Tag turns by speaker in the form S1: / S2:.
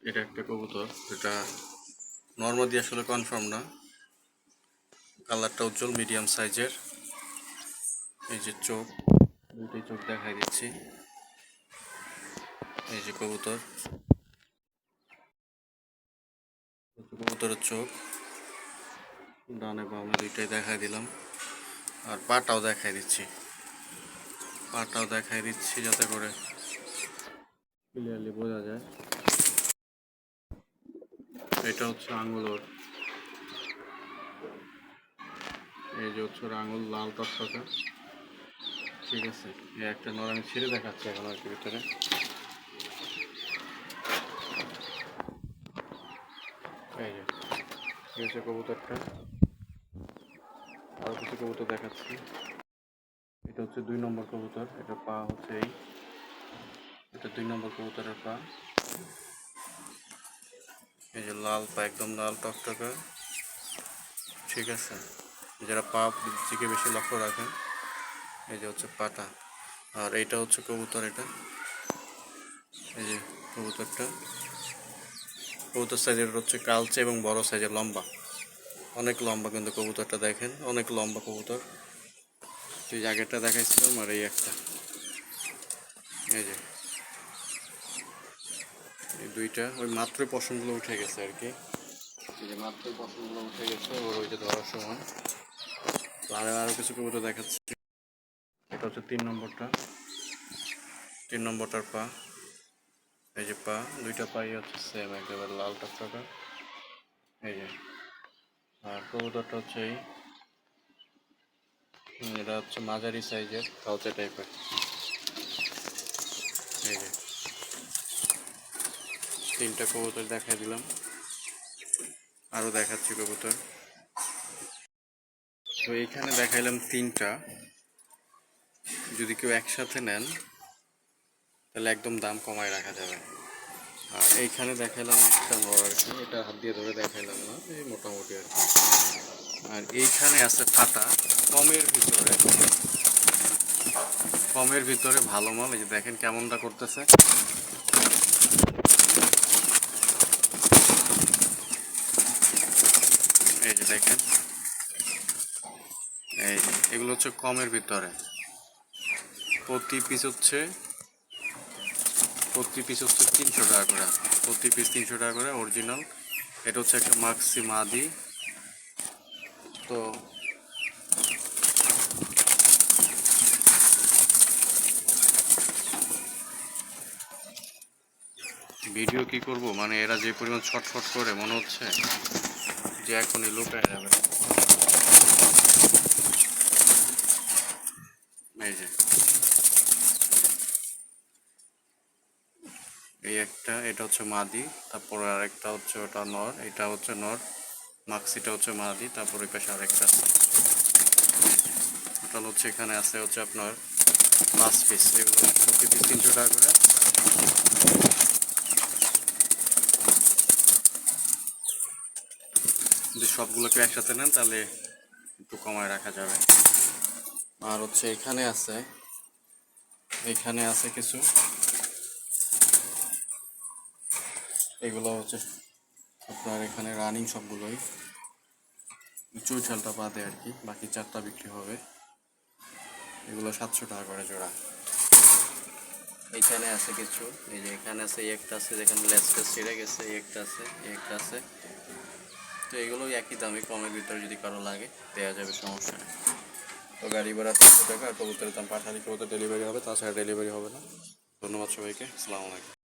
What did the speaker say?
S1: এটা একটা কবুতর, এটা নর্মাদি আসলে কনফার্ম না, কালারটা উজ্জ্বল মিডিয়াম সাইজের। এই যে চোখ, দুইটাই চোখ দেখাই দিচ্ছি। এই যে কবুতর, কবুতরের চোখ ডানে বামে দুইটাই দেখাই দিলাম। আর পাটাও দেখাই দিচ্ছি, পাটাও দেখাই দিচ্ছি যাতে করে ক্লিয়ারলি বোঝা যায়। এটা হচ্ছে আঙুল, এই যে হচ্ছে আঙুল লাল টকটকা। ঠিক আছে, এই একটা নর আমি ছেড়ে দেখাচ্ছি এখন আর কি ভিতরে। এই যে এই হচ্ছে কবুতরটা, আরও কিছু কবুতর দেখাচ্ছি। এটা হচ্ছে 2 নম্বর কবুতর, এটা পা হচ্ছে এই, এটা 2 নম্বর কবুতরের পা। এই যে লাল পা, একদম লাল টকটকা। ঠিক আছে, যারা পা দিকে বেশি লক্ষ্য রাখেন, এই যে হচ্ছে পাটা। আর এইটা হচ্ছে কবুতর, এটা এই যে কবুতরটা, কবুতর সাইজের হচ্ছে কালচে এবং বড় সাইজের, লম্বা, অনেক লম্বা কিন্তু কবুতরটা দেখেন, অনেক লম্বা কবুতর। এই জায়গাটা দেখাইছিলাম, আর এই একটা, এই যে এই দুইটা ওই মাত্র পশমগুলো উঠে গেছে আর কি। এই যে মাত্র পশমগুলো উঠে গেছে ওর ওই যে ধরার সময়। আরও কিছু কবুতর দেখাচ্ছি। এটা হচ্ছে 3 নম্বরটা, 3 নম্বরটার পা। এই যে পা, দুইটা পাই হচ্ছে সেম একেবারে লাল টকটকা। এই যে, আর কবুতরটা হচ্ছে এই, এটা হচ্ছে মাঝারি সাইজের কালচে টাইপের। এই যে 3টা কবুতর দেখাই দিলাম, আরও দেখাচ্ছি কবুতর। তো এইখানে দেখাইলাম 3টা, যদি কেউ একসাথে নেন তাহলে একদম দাম কমায় রাখা যাবে। আর এইখানে দেখাইলাম একটা নর আর কি, এটা হাত দিয়ে ধরে দেখাইলাম না, এই মোটামুটি আর কি। আর এইখানে আছে ফাটা, কমের ভিতরে, কমের ভিতরে ভালো মাল। এই যে দেখেন কেমনটা করতেছে, এই যে দেখেন, এই যে এগুলো হচ্ছে কমের ভিতরে। প্রতি পিস হচ্ছে 300 টাকা করে, প্রতি পিস 300 টাকা করে অরিজিনাল। এটা হচ্ছে একটা মাক্সি মাদি। তো ভিডিও কি করব, মানে এরা যে পরিমাণ ছটফট করে মনে হচ্ছে যে এখনই লুকায় যাবে। এই যে এই একটা, এটা হচ্ছে মাদি, তারপরে আরেকটা হচ্ছে ওটা নর, এটা হচ্ছে নর, মাক্সিটা হচ্ছে মাদি, তারপরে ওই পাশে আরেকটা আছে। টোটাল হচ্ছে এখানে আছে হচ্ছে আপনার 5 পিস, এগুলো প্রতি পিস 300 টাকা করে। যদি সবগুলোকে একসাথে নেন তাহলে একটু কমায় রাখা যাবে। আর হচ্ছে এখানে আছে কিছু, এগুলো হচ্ছে আপনার এখানে রানিং সবগুলোই, চুইঠালটা বাদে আর কি, বাকি 4টা বিক্রি হবে। এগুলো 700 টাকা করে জোড়া। এইখানে আছে কিছু, এই যে এখানে আছে, একটা আছে যেখানে লেসটা ছিঁড়ে গেছে, একটা আছে, একটা আছে। তো এগুলো একই দামে, কমের ভিতরে যদি কারো লাগে দেওয়া যাবে, সমস্যা নেই। তো গাড়ি ভাড়া 300 টাকা, আর কবুতরের দাম পাঠালে কবুতর ডেলিভারি হবে, তাছাড়া ডেলিভারি হবে না। ধন্যবাদ সবাইকে, আসসালামু আলাইকুম।